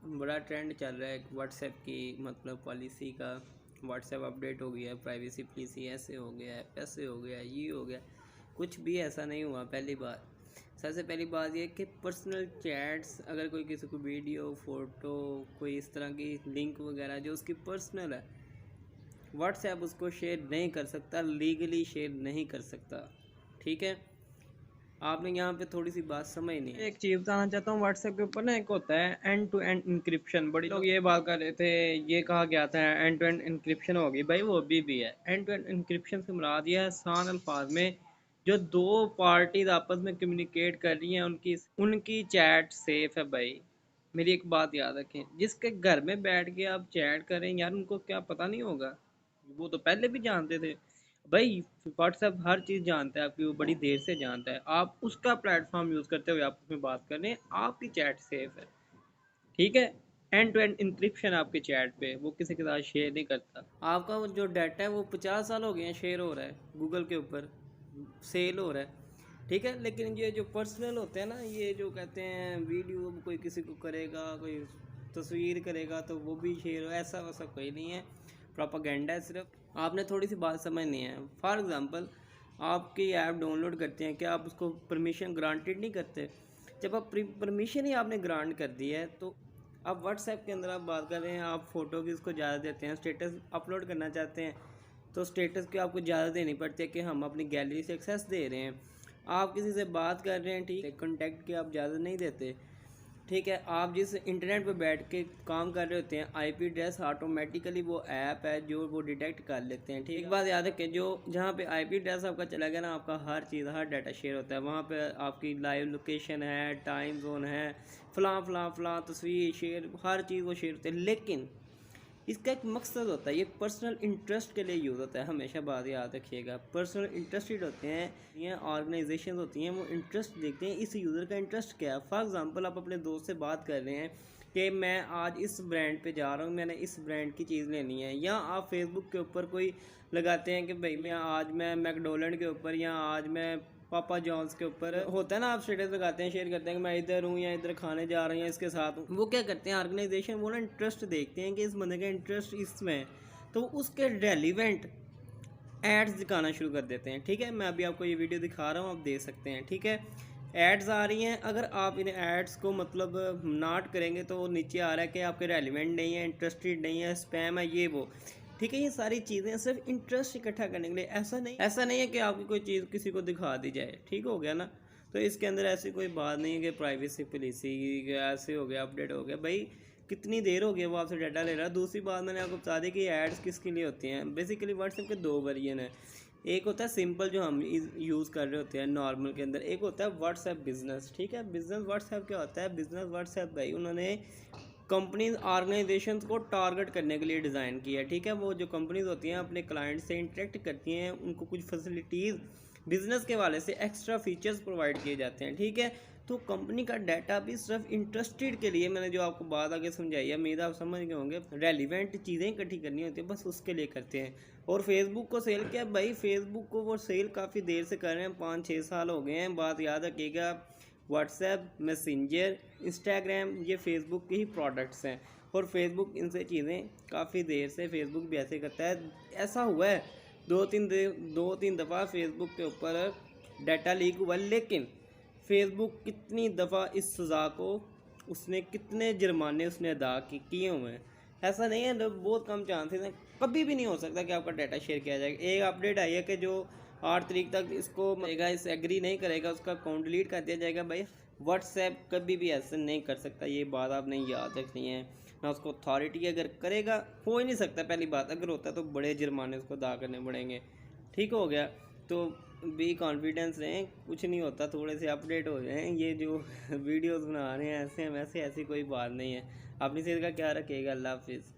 बड़ा ट्रेंड चल रहा है व्हाट्सएप की मतलब पॉलिसी का। व्हाट्सएप अपडेट हो गया है, प्राइवेसी पॉलिसी ऐसे हो गया है, ऐसे हो गया है, ये हो गया। कुछ भी ऐसा नहीं हुआ। पहली बात, सबसे पहली बात ये कि पर्सनल चैट्स, अगर कोई किसी को वीडियो फोटो कोई इस तरह की लिंक वगैरह जो उसकी पर्सनल है, व्हाट्सएप उसको शेयर नहीं कर सकता, लीगली शेयर नहीं कर सकता। ठीक है, आपने यहाँ पे थोड़ी सी बात समझ नहीं है। एक चीज बताना चाहता हूँ, व्हाट्सएप के ऊपर ना एक होता है एंड टू एंड इंक्रिप्शन। बड़ी लोग ये बात कर रहे थे, ये कहा गया था एंड टू एंड इंक्रिप्शन होगी। भाई वो अभी भी है। एंड टू एंड इंक्रिप्शन से मुराद ये है आसान अल्फाज में, जो दो पार्टीज आपस में कम्युनिकेट कर रही हैं उनकी उनकी चैट सेफ है भाई। मेरी एक बात याद रखें, जिसके घर में बैठ के आप चैट करें यार, उनको क्या पता नहीं होगा? वो तो पहले भी जानते थे भाई। व्हाट्सएप हर चीज़ जानता है आपकी, वो बड़ी देर से जानता है। आप उसका प्लेटफॉर्म यूज़ करते हुए आप उसमें बात कर रहे हैं, आपकी चैट सेफ है। ठीक है, एंड टू एंड इंक्रिप्शन आपके चैट पे, वो किसी के साथ शेयर नहीं करता। आपका वो जो डाटा है वो 50 साल हो गए हैं शेयर हो रहा है, गूगल के ऊपर सेल हो रहा है। ठीक है, लेकिन ये जो पर्सनल होते हैं ना, ये जो कहते हैं वीडियो कोई किसी को करेगा, कोई तस्वीर करेगा तो वो भी शेयर हो, ऐसा वैसा कोई नहीं है। प्रोपागेंडा है सिर्फ। आपने थोड़ी सी बात समझनी है। फॉर एग्ज़ाम्पल, आपकी ऐप डाउनलोड करते हैं, क्या आप उसको परमिशन ग्रांटेड नहीं करते? जब आप परमिशन ही आपने ग्रांट कर दी है, तो अब व्हाट्सएप के अंदर आप बात कर रहे हैं, आप फ़ोटो की उसको ज़्यादा देते हैं, स्टेटस अपलोड करना चाहते हैं तो स्टेटस की आपको ज़्यादा देनी पड़ती है कि हम अपनी गैलरी से एक्सेस दे रहे हैं। आप किसी से बात कर रहे हैं, ठीक है, कॉन्टैक्ट की आप ज़्यादा नहीं देते। ठीक है, आप जिस इंटरनेट पर बैठ के काम कर रहे होते हैं, आईपी एड्रेस ऑटोमेटिकली वो ऐप है जो वो डिटेक्ट कर लेते हैं। ठीक है, एक बात याद रखें, जो जहाँ पे आईपी एड्रेस आपका चला गया ना, आपका हर चीज़ हर डाटा शेयर होता है। वहाँ पे आपकी लाइव लोकेशन है, टाइम जोन है, फ़लाँ फ़लाँ फ़लाँ तस्वीर शेयर, हर चीज़ वो शेयर होती है। लेकिन इसका एक मकसद होता है, ये पर्सनल इंटरेस्ट के लिए यूज़ होता है। हमेशा बात याद रखिएगा, पर्सनल इंटरेस्टेड होते हैं, ये ऑर्गेनाइजेशन होती हैं, वो इंटरेस्ट देखते हैं इस यूज़र का इंटरेस्ट क्या है। फॉर एग्जांपल, आप अपने दोस्त से बात कर रहे हैं कि मैं आज इस ब्रांड पे जा रहा हूँ, मैंने इस ब्रांड की चीज़ लेनी है। या आप फेसबुक के ऊपर कोई लगाते हैं कि भाई मैं मैकडोनल्ड के ऊपर, या आज मैं पापा जॉन्स के ऊपर होता है ना, आप स्टेटस लगाते हैं, शेयर करते हैं कि मैं इधर हूँ या इधर खाने जा रहे हैं इसके साथ हूँ। वो क्या करते हैं ऑर्गेनाइजेशन, वो ना इंटरेस्ट देखते हैं कि इस बंदे का इंटरेस्ट इसमें है, तो उसके रेलिवेंट एड्स दिखाना शुरू कर देते हैं। ठीक है, मैं अभी आपको ये वीडियो दिखा रहा हूँ, आप देख सकते हैं। ठीक है, एड्स आ रही हैं, अगर आप इन एड्स को मतलब नॉट करेंगे तो वो नीचे आ रहा है कि आपके रेलिवेंट नहीं है, इंटरेस्टेड नहीं है, स्पैम है, ये वो। ठीक है, ये सारी चीज़ें सिर्फ इंटरेस्ट इकट्ठा करने के लिए, ऐसा नहीं है कि आपकी कोई चीज़ किसी को दिखा दी जाए। ठीक हो गया ना? तो इसके अंदर ऐसी कोई बात नहीं है कि प्राइवेसी पॉलिसी ऐसे हो गया, अपडेट हो गया। भाई कितनी देर हो गई वो आपसे डाटा ले रहा है। दूसरी बात मैंने आपको बता दी कि एड्स किसके लिए होती हैं। बेसिकली व्हाट्सएप के दो वेरिएंट है, एक होता है सिंपल जो हम यूज़ कर रहे होते हैं नॉर्मल के अंदर, एक होता है व्हाट्सएप बिजनेस। ठीक है, बिजनेस व्हाट्सएप क्या होता है? बिजनेस व्हाट्सएप भाई उन्होंने कंपनीज ऑर्गेनाइजेशंस को टारगेट करने के लिए डिज़ाइन किया है। ठीक है, वो जो कंपनीज होती हैं अपने क्लाइंट से इंटरेक्ट करती हैं, उनको कुछ फैसिलिटीज़ बिजनेस के वाले से एक्स्ट्रा फीचर्स प्रोवाइड किए जाते हैं। ठीक है, तो कंपनी का डाटा भी सिर्फ इंटरेस्टेड के लिए, मैंने जो आपको बात आगे समझाई है, उम्मीद आप समझ गए होंगे, रेलिवेंट चीज़ें इकट्ठी करनी होती है, बस उसके लिए करते हैं। और फेसबुक को सेल क्या है भाई? फेसबुक को वो सेल काफ़ी देर से कर रहे हैं, 5-6 साल हो गए हैं। बात याद रखिएगा, व्हाट्सएप, मैसेंजर, इंस्टाग्राम, ये फेसबुक के ही प्रोडक्ट्स हैं। और फेसबुक इनसे चीज़ें काफ़ी देर से, फेसबुक भी ऐसे करता है। ऐसा हुआ है दो तीन दफ़ा फेसबुक के ऊपर डाटा लीक हुआ, लेकिन फेसबुक कितनी दफ़ा इस सज़ा को उसने, कितने जुर्माने उसने अदा किए हुए हैं। ऐसा नहीं है, बहुत कम चांसेस हैं, कभी भी नहीं हो सकता कि आपका डाटा शेयर किया जाएगा। एक अपडेट आई है कि जो 8 तारीख तक इसको मरेगा, इस एग्री नहीं करेगा, उसका अकाउंट डिलीट कर दिया जाएगा। भाई व्हाट्सएप कभी भी ऐसे नहीं कर सकता, ये बात आपने याद रखनी है। ना उसको अथॉरिटी अगर करेगा, हो ही नहीं सकता। पहली बात, अगर होता तो बड़े जुर्माने उसको अदा करने पड़ेंगे। ठीक हो गया, तो भी कॉन्फिडेंस रहें, कुछ नहीं होता, थोड़े से अपडेट हो जाएं। ये जो वीडियोस बना रहे हैं ऐसे वैसे, ऐसी कोई बात नहीं है। अपनी सेहत का क्या रखिएगा। अल्लाह हाफिज़।